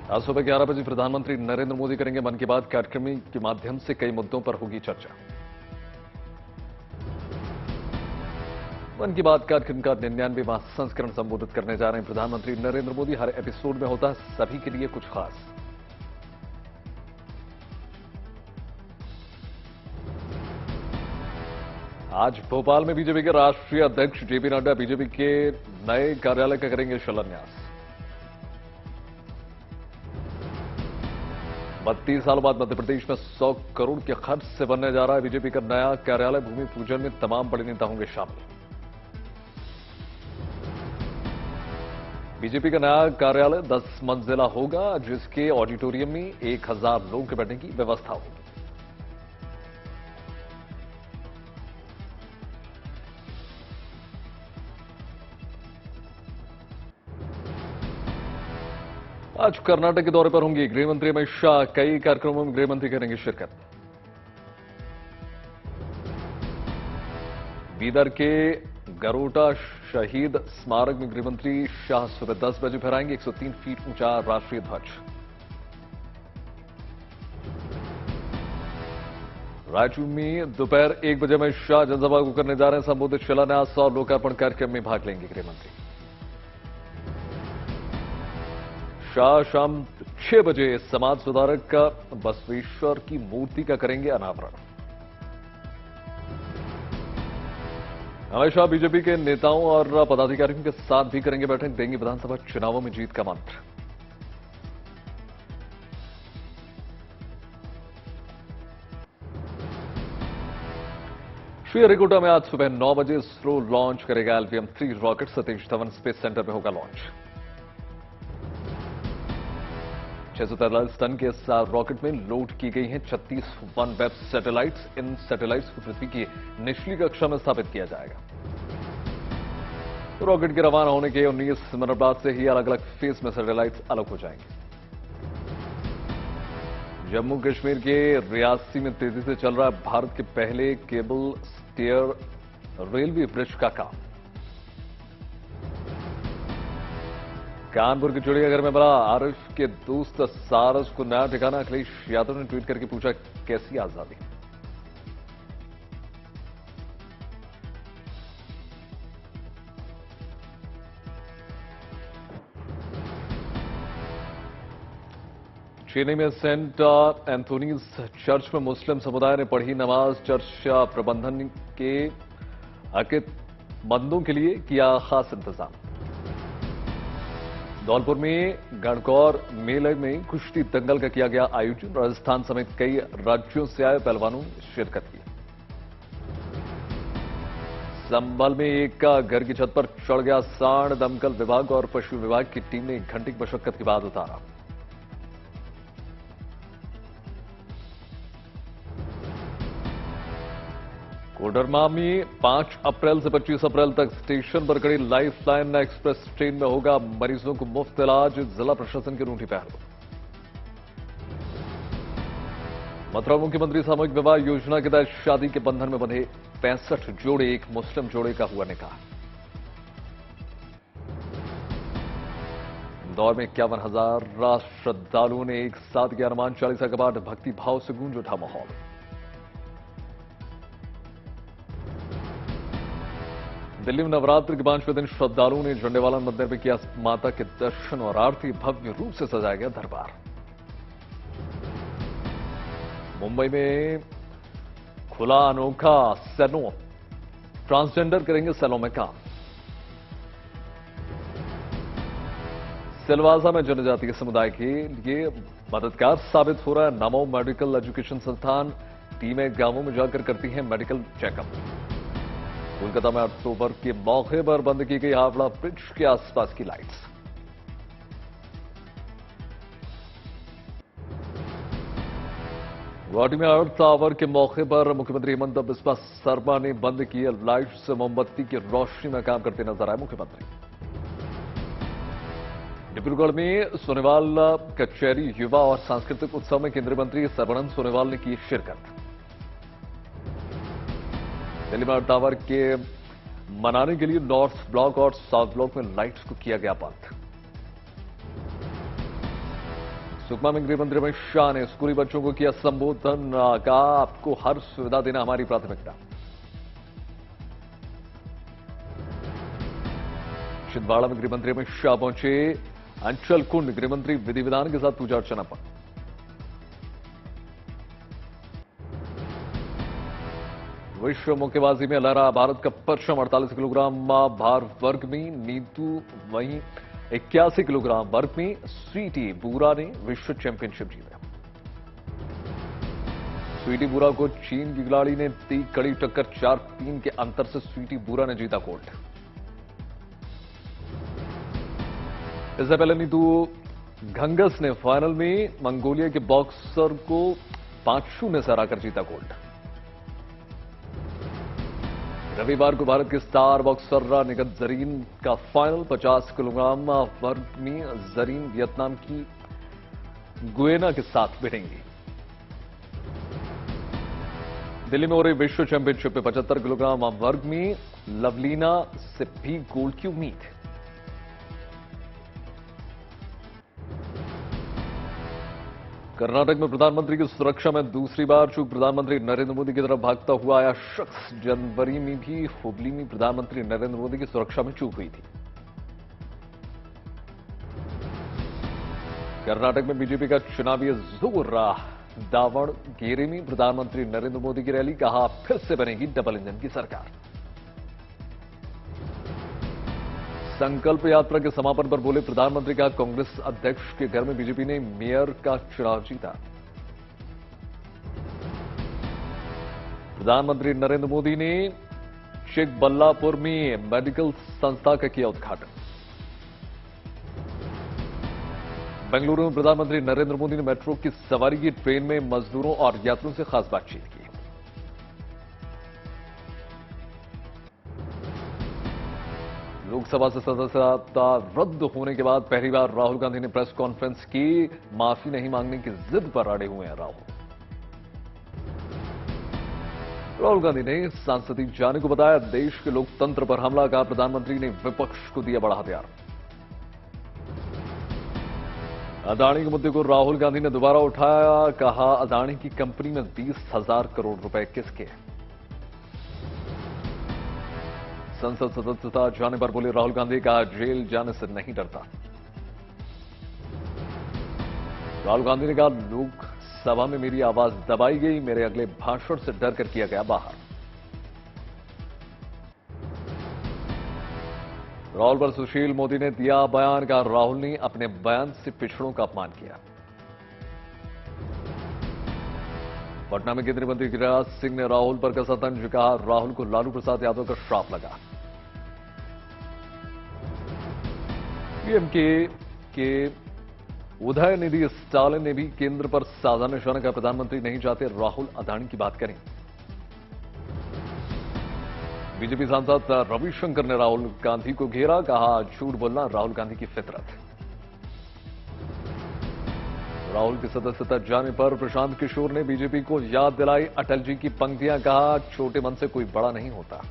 आज सुबह 11 बजे प्रधानमंत्री नरेंद्र मोदी करेंगे मन की बात कार्यक्रम के माध्यम से कई मुद्दों पर होगी चर्चा। मन की बात कार्यक्रम का 99वां संस्करण संबोधित करने जा रहे हैं प्रधानमंत्री नरेंद्र मोदी। हर एपिसोड में होता है सभी के लिए कुछ खास। आज भोपाल में बीजेपी के राष्ट्रीय अध्यक्ष जेपी नड्डा बीजेपी के नए कार्यालय का करेंगे शिलान्यास। 32 सालों बाद मध्य प्रदेश में 100 करोड़ के खर्च से बनने जा रहा है बीजेपी का नया कार्यालय। भूमि पूजन में तमाम बड़े नेता होंगे शामिल। बीजेपी का नया कार्यालय 10 मंजिला होगा, जिसके ऑडिटोरियम में 1000 लोगों के बैठने की व्यवस्था होगी। आज कर्नाटक के दौरे पर होंगे गृहमंत्री अमित शाह। कई कार्यक्रमों में गृहमंत्री करेंगे शिरकत। बीदर के गरोटा शहीद स्मारक में गृहमंत्री शाह सुबह 10 बजे फहराएंगे 103 फीट ऊंचा राष्ट्रीय ध्वज। रायचूर में दोपहर 1 बजे अमित शाह जनसभा को करने जा रहे हैं संबोधित। शिलान्यास और लोकार्पण कार्यक्रम में भाग लेंगे गृहमंत्री। शाह शाम 6 बजे समाज सुधारक का बसवेश्वर की मूर्ति का करेंगे अनावरण। अमित शाह बीजेपी के नेताओं और पदाधिकारियों के साथ भी करेंगे बैठक। देंगे विधानसभा चुनावों में जीत का मंत्र। श्रीहरिकोटा में आज सुबह 9 बजे इसरो लॉन्च करेगा LVM-3 rocket. Satish Dhawan space centre में होगा लॉन्च। 643 टन के इस रॉकेट में लोड की गई हैं 36 OneWeb सैटेलाइट्स। इन सैटेलाइट्स को पृथ्वी की निचली कक्षा में स्थापित किया जाएगा। रॉकेट के रवाना होने के 19 मिनट बाद से ही अलग अलग फेज में सैटेलाइट्स अलग हो जाएंगे। जम्मू कश्मीर के रियासी में तेजी से चल रहा है भारत के पहले केबल स्टेयर रेलवे ब्रिज का काम। कानपुर के चिड़ियाघर में बड़ा आरिफ के दोस्त सारस को नया ठिकाना। अखिलेश यादव ने ट्वीट करके पूछा कैसी आजादी। चेन्नई में सेंट एंथोनीज चर्च में मुस्लिम समुदाय ने पढ़ी नमाज। चर्च प्रबंधन के अकीदतमंदों के लिए किया खास इंतजाम। धौलपुर में गणगौर मेले में कुश्ती दंगल का किया गया आयोजन। राजस्थान समेत कई राज्यों से आए पहलवानों ने शिरकत की। संभल में एक का घर की छत पर चढ़ गया सांड। दमकल विभाग और पशु विभाग की टीम ने 1 घंटे की मशक्कत के बाद उतारा। कोडरमा में 5 अप्रैल से 25 अप्रैल तक स्टेशन पर खड़ी लाइफलाइन एक्सप्रेस ट्रेन में होगा मरीजों को मुफ्त इलाज। जिला प्रशासन की अनूठी पहल। मथुरा मुख्यमंत्री सामूहिक विवाह योजना के तहत शादी के बंधन में बंधे 65 जोड़े। एक मुस्लिम जोड़े का हुआ निकाह। इंदौर में 51,000 श्रद्धालुओं ने एक साथ किया हनुमान चालीसा का पाठ। भक्ति भाव से गूंज उठा माहौल। दिल्ली में नवरात्र के 5वें दिन श्रद्धालुओं ने झंडेवाला मंदिर में किया माता के दर्शन और आरती। भव्य रूप से सजाया गया दरबार। मुंबई में खुला अनोखा सैलून। ट्रांसजेंडर करेंगे सैलून में काम। सिलवासा में जनजातीय समुदाय के लिए मददगार साबित हो रहा है नमो मेडिकल एजुकेशन संस्थान। टीमें गांवों में जाकर करती हैं मेडिकल चेकअप। कोलकाता में अक्टूबर के मौके पर बंद की गई हावड़ा ब्रिज के आसपास की लाइट्स। गुवाहाटी में अर्थ आवर के मौके पर मुख्यमंत्री हेमंत बिस्वा शर्मा ने बंद किए लाइट्स। मोमबत्ती की रोशनी में काम करते नजर आए मुख्यमंत्री। डिब्रूगढ़ में सोनेवाल कचहरी युवा और सांस्कृतिक उत्सव में केंद्रीय मंत्री सर्बानंद सोनोवाल ने की शिरकत। दिल्ली में अर्थ आवर के मनाने के लिए नॉर्थ ब्लॉक और साउथ ब्लॉक में लाइट्स को किया गया बंद। सुकमा में गृह मंत्री अमित शाह ने स्कूली बच्चों को किया संबोधन, कहा आपको हर सुविधा देना हमारी प्राथमिकता। छिंदवाड़ा में गृह मंत्री अमित शाह पहुंचे अंचल कुंड, गृह मंत्री विधि विधान के साथ पूजा अर्चना पर। विश्व मुक्केबाजी में लहरा भारत का परचम, 48 किलोग्राम भार वर्ग में नीतू, वहीं 81 किलोग्राम वर्ग में स्वीटी बुरा ने विश्व चैंपियनशिप जीता। स्वीटी बुरा को चीन की खिलाड़ी ने दी कड़ी टक्कर, 4-3 के अंतर से स्वीटी बुरा ने जीता गोल्ड। इससे पहले नीतू घंगस ने फाइनल में मंगोलिया के बॉक्सर को 5-0 से हराकर जीता गोल्ड। रविवार को भारत के स्टार बॉक्सर निगत जरीन का फाइनल, 50 किलोग्राम वर्ग में जरीन वियतनाम की गुएना के साथ भिड़ेंगी। दिल्ली में हो रही विश्व चैंपियनशिप में 75 किलोग्राम वर्ग में लवलीना से भी गोल्ड की उम्मीद। कर्नाटक में प्रधानमंत्री की सुरक्षा में दूसरी बार चूक, प्रधानमंत्री नरेंद्र मोदी की तरफ भागता हुआ आया शख्स। जनवरी में भी हुबली में प्रधानमंत्री नरेंद्र मोदी की सुरक्षा में चूक हुई थी। कर्नाटक में बीजेपी का चुनावी जोर रहा, दावणगेरे में प्रधानमंत्री नरेंद्र मोदी की रैली, कहा फिर से बनेगी डबल इंजन की सरकार। संकल्प यात्रा के समापन पर बोले प्रधानमंत्री, का कांग्रेस अध्यक्ष के घर में बीजेपी ने मेयर का चुनाव जीता। प्रधानमंत्री नरेंद्र मोदी ने चिकबल्लापुर में मेडिकल संस्था का किया उद्घाटन। बेंगलुरु में प्रधानमंत्री नरेंद्र मोदी ने मेट्रो की सवारी की, ट्रेन में मजदूरों और यात्रियों से खास बातचीत की। लोकसभा से सदस्यता रद्द होने के बाद पहली बार राहुल गांधी ने प्रेस कॉन्फ्रेंस की, माफी नहीं मांगने की जिद पर अड़े हुए हैं राहुल गांधी ने सांसदी जाने को बताया देश के लोकतंत्र पर हमला, कहा प्रधानमंत्री ने विपक्ष को दिया बड़ा हथियार। अदानी के मुद्दे को राहुल गांधी ने दोबारा उठाया, कहा अदानी की कंपनी में 20,000 करोड़ रुपए किसके। संसद सदस्यता जाने पर बोले राहुल गांधी, कहा जेल जाने से नहीं डरता। राहुल गांधी ने कहा लोकसभा में मेरी आवाज दबाई गई, मेरे अगले भाषण से डर कर किया गया बाहर। राहुल पर सुशील मोदी ने दिया बयान, कहा राहुल ने अपने बयान से पिछड़ों का अपमान किया। पटना में केंद्रीय मंत्री गिरिराज सिंह ने राहुल पर कसा तंज, कहा राहुल को लालू प्रसाद यादव का श्राप लगा। पीएमके के उदयनिधि स्टालिन ने भी केंद्र पर साधा निशाना, का प्रधानमंत्री नहीं चाहते राहुल अदानी की बात करें। बीजेपी सांसद रविशंकर ने राहुल गांधी को घेरा, कहा झूठ बोलना राहुल गांधी की फितरत। राहुल की सदस्यता जाने पर प्रशांत किशोर ने बीजेपी को याद दिलाई अटल जी की पंक्तियां, कहा छोटे मन से कोई बड़ा नहीं होता।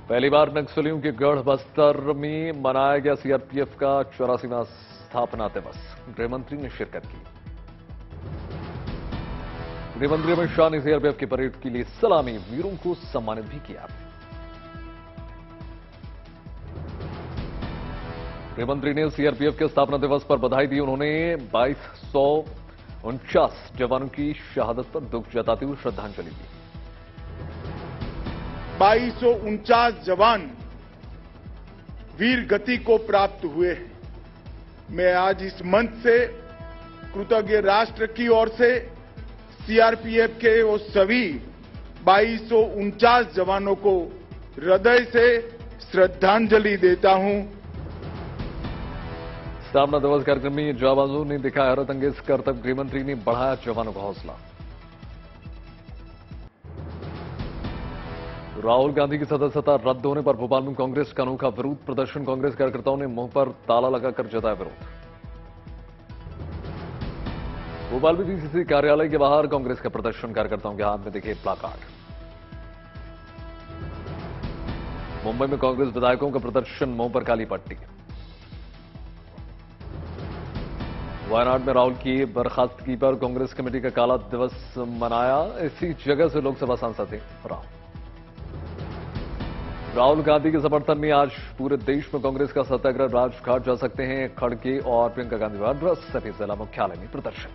पहली बार नक्सलियों के गढ़ बस्तर में मनाया गया सीआरपीएफ का 84वां स्थापना दिवस, गृहमंत्री ने शिरकत की। गृहमंत्री अमित शाह ने सीआरपीएफ की परेड के लिए सलामी, वीरों को सम्मानित भी किया। गृहमंत्री ने सीआरपीएफ के स्थापना दिवस पर बधाई दी। उन्होंने 2249 जवानों की शहादत पर दुख जताते हुए श्रद्धांजलि दी। 2249 जवान वीर गति को प्राप्त हुए हैं। मैं आज इस मंच से कृतज्ञ राष्ट्र की ओर से सीआरपीएफ के वो सभी 2249 जवानों को हृदय से श्रद्धांजलि देता हूं। स्थापना दिवस कार्यक्रम में जाबाजों ने दिखाया हैरतअंगेज करतब, गृहमंत्री ने बढ़ाया जवानों का हौसला। राहुल गांधी की सदस्यता रद्द होने पर भोपाल में कांग्रेस का अनोखा विरोध प्रदर्शन, कांग्रेस कार्यकर्ताओं ने मुंह पर ताला लगाकर जताया विरोध। भोपाल में डीसीसी कार्यालय के बाहर कांग्रेस का प्रदर्शन, कार्यकर्ताओं के हाथ में दिखे प्लाकार्ड। मुंबई में कांग्रेस विधायकों का प्रदर्शन, मुंह पर काली पट्टी। वायनाड में राहुल की बर्खास्तगी पर कांग्रेस कमेटी का काला दिवस मनाया। इसी जगह से लोकसभा सांसद थे राहुल गांधी के समर्थन में आज पूरे देश में कांग्रेस का सत्याग्रह राजघाट जा सकते हैं। खड़गे और प्रियंका गांधी वाड्रा सभी जिला मुख्यालय में प्रदर्शन।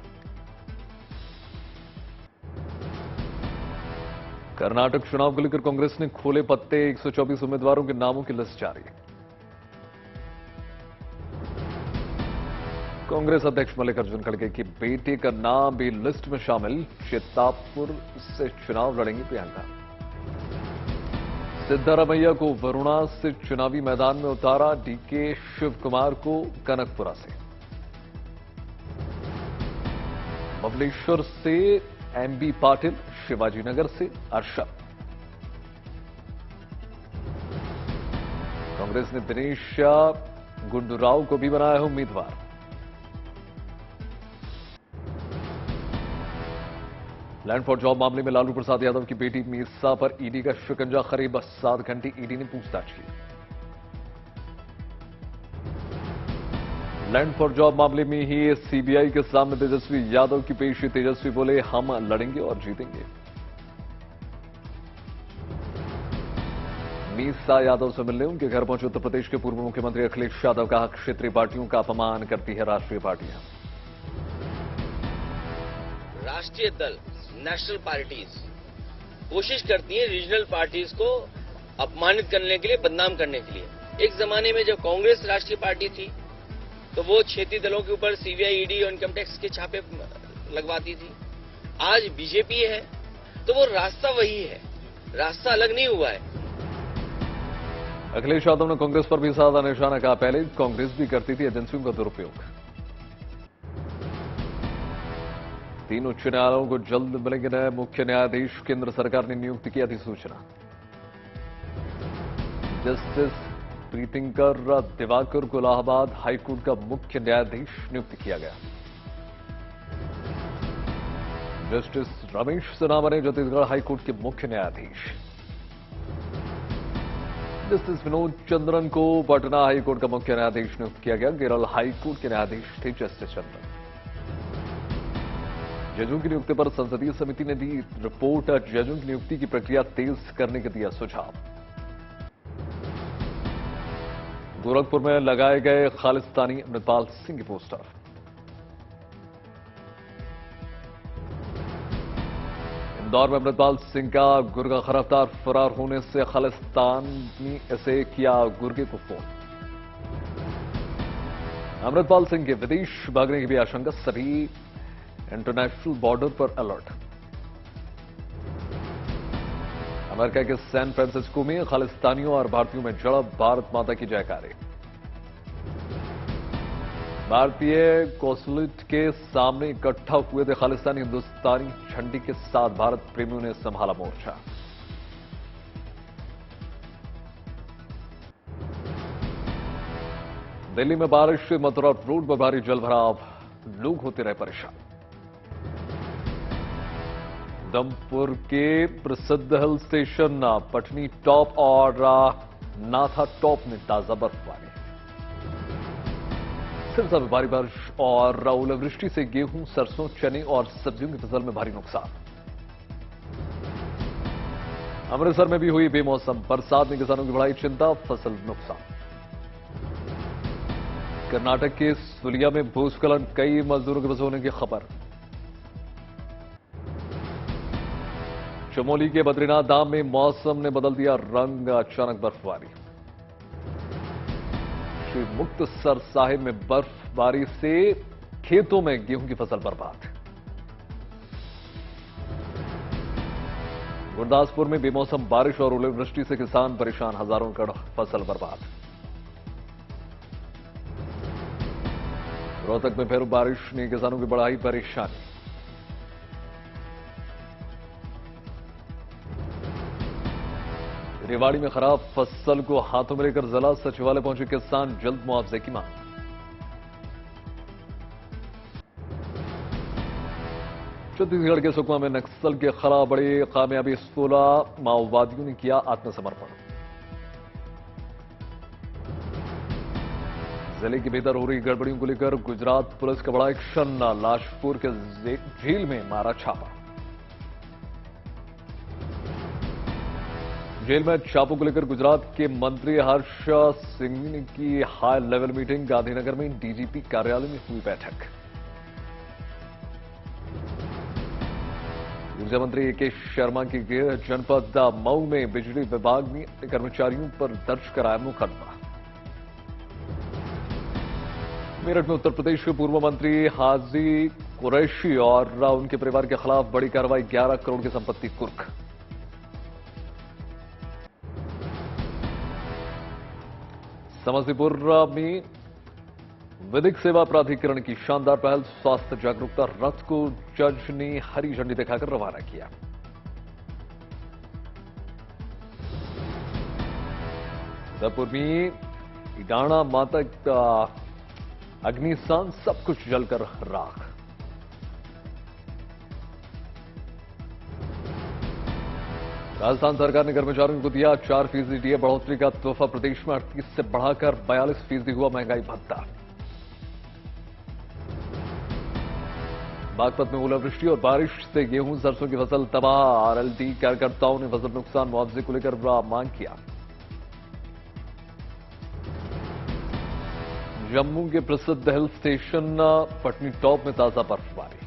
कर्नाटक चुनाव को लेकर कांग्रेस ने खोले पत्ते, 124 उम्मीदवारों के नामों की लिस्ट जारी। कांग्रेस अध्यक्ष मल्लिकार्जुन खड़गे के बेटे का नाम भी लिस्ट में शामिल। चित्तापुर से चुनाव लड़ेंगी प्रियंका। सिद्धारमैया को वरुणा से चुनावी मैदान में उतारा। डीके शिव कुमार को कनकपुरा से। बबलेश्वर से एमबी पाटिल, शिवाजीनगर से अर्शद। कांग्रेस ने दिनेश गुंडूराव को भी बनाया है उम्मीदवार। लैंड फॉर जॉब मामले में लालू प्रसाद यादव की बेटी मीसा पर ईडी का शिकंजा। करीब 7 घंटे ईडी ने पूछताछ की। लैंड फॉर जॉब मामले में ही सीबीआई के सामने तेजस्वी यादव की पेशी। तेजस्वी बोले, हम लड़ेंगे और जीतेंगे। मीसा यादव से मिलने उनके घर पहुंचे उत्तर प्रदेश के पूर्व मुख्यमंत्री अखिलेश यादव। कहा, क्षेत्रीय पार्टियों का अपमान करती है राष्ट्रीय पार्टियां। राष्ट्रीय दल, नेशनल पार्टीज कोशिश करती हैं रीजनल पार्टीज को अपमानित करने के लिए, बदनाम करने के लिए। एक जमाने में जब कांग्रेस राष्ट्रीय पार्टी थी तो वो क्षेत्रीय दलों के ऊपर सीबीआई, ईडी और इनकम टैक्स के छापे लगवाती थी। आज बीजेपी है तो वो रास्ता वही है, रास्ता अलग नहीं हुआ है। अखिलेश यादव ने कांग्रेस पर भी साधा निशाना। कहा, पहले कांग्रेस भी करती थी एजेंसियों का दुरुपयोग। 3 उच्च न्यायालयों को जल्द मिलेंगे नए मुख्य न्यायाधीश। केंद्र सरकार ने नियुक्ति की अधिसूचना। जस्टिस प्रीतिंकर दिवाकर को इलाहाबाद हाईकोर्ट का मुख्य न्यायाधीश नियुक्त किया गया। जस्टिस रमेश सिन्हा बने छत्तीसगढ़ हाईकोर्ट के मुख्य न्यायाधीश। जस्टिस विनोद चंद्रन को पटना हाईकोर्ट का मुख्य न्यायाधीश नियुक्त किया गया। केरल हाईकोर्ट के न्यायाधीश थे जस्टिस चंद्रन। जजों की नियुक्ति पर संसदीय समिति ने दी रिपोर्ट। जजों की नियुक्ति की प्रक्रिया तेज करने के दिया सुझाव। गोरखपुर में लगाए गए खालिस्तानी अमृतपाल सिंह के पोस्टर। इंदौर में अमृतपाल सिंह का गुर्गा गिरफ्तार। फरार होने से खालिस्तानी ऐसे किया गुर्गे को फोन। अमृतपाल सिंह के विदेश भागने की भी आशंका। सभी इंटरनेशनल बॉर्डर पर अलर्ट। अमेरिका के सैन फ्रांसिस्को में खालिस्तानियों और भारतीयों में झड़प। भारत माता की जयकारे। भारतीय कौंसुलेट के सामने इकट्ठा हुए थे खालिस्तानी। हिंदुस्तानी झंडी के साथ भारत प्रेमियों ने संभाला मोर्चा। दिल्ली में बारिश से मथुरा रोड पर भारी जलभराव। लोग होते रहे परेशान। उधमपुर के प्रसिद्ध हिल स्टेशन पटनी टॉप और नाथा टॉप में ताजा बर्फबारी। सिरसा में भारी बारिश और ओलावृष्टि से गेहूं, सरसों, चने और सब्जियों की फसल में भारी नुकसान। अमृतसर में भी हुई बेमौसम बरसात ने किसानों की बढ़ाई चिंता। फसल नुकसान। कर्नाटक के सुलिया में भूस्खलन, कई मजदूरों के बस होने की खबर। चमोली के बद्रीनाथ धाम में मौसम ने बदल दिया रंग। अचानक बर्फबारी। श्री मुक्तसर साहिब में बर्फबारी से खेतों में गेहूं की फसल बर्बाद। गुरदासपुर में बेमौसम बारिश और ओलावृष्टि से किसान परेशान। हजारों एकड़ फसल बर्बाद। रोहतक में फिर बारिश ने किसानों की बढ़ाई परेशानी। रेवाड़ी में खराब फसल को हाथों में लेकर जिला सचिवालय पहुंचे किसान। जल्द मुआवजे की मांग। छत्तीसगढ़ के सुकमा में नक्सल के खिलाफ बड़ी कामयाबी। 16 माओवादियों ने किया आत्मसमर्पण। जिले के भीतर हो रही गड़बड़ियों को लेकर गुजरात पुलिस का बड़ा एक्शन, लाशपुर के झील में मारा छापा। जेल में छापों को लेकर गुजरात के मंत्री हर्ष सिंघवी की हाई लेवल मीटिंग, गांधीनगर में डीजीपी कार्यालय में हुई बैठक। ऊर्जा मंत्री ए.के. शर्मा की गृह जनपद मऊ में बिजली विभाग ने कर्मचारियों पर दर्ज कराया मुकदमा। मेरठ में उत्तर प्रदेश के पूर्व मंत्री हाजी कुरैशी और उनके परिवार के खिलाफ बड़ी कार्रवाई, 11 करोड़ की संपत्ति कुर्क। समस्तीपुर में विधिक सेवा प्राधिकरण की शानदार पहल, स्वास्थ्य जागरूकता रथ को जज ने हरी झंडी दिखाकर रवाना किया। उदयपुर में इडाणा माता का अग्निशान, सब कुछ जलकर राख। राजस्थान सरकार ने कर्मचारियों को दिया 4% डीए बढ़ोतरी का तोहफा, प्रदेश में 38 से बढ़ाकर 42% हुआ महंगाई भत्ता। बागपत में ओलावृष्टि और बारिश से गेहूं सरसों की फसल तबाह, आरएलडी कार्यकर्ताओं ने फसल नुकसान मुआवजे को लेकर मांग किया। जम्मू के प्रसिद्ध हिल स्टेशन पटनी टॉप में ताजा बर्फबारी।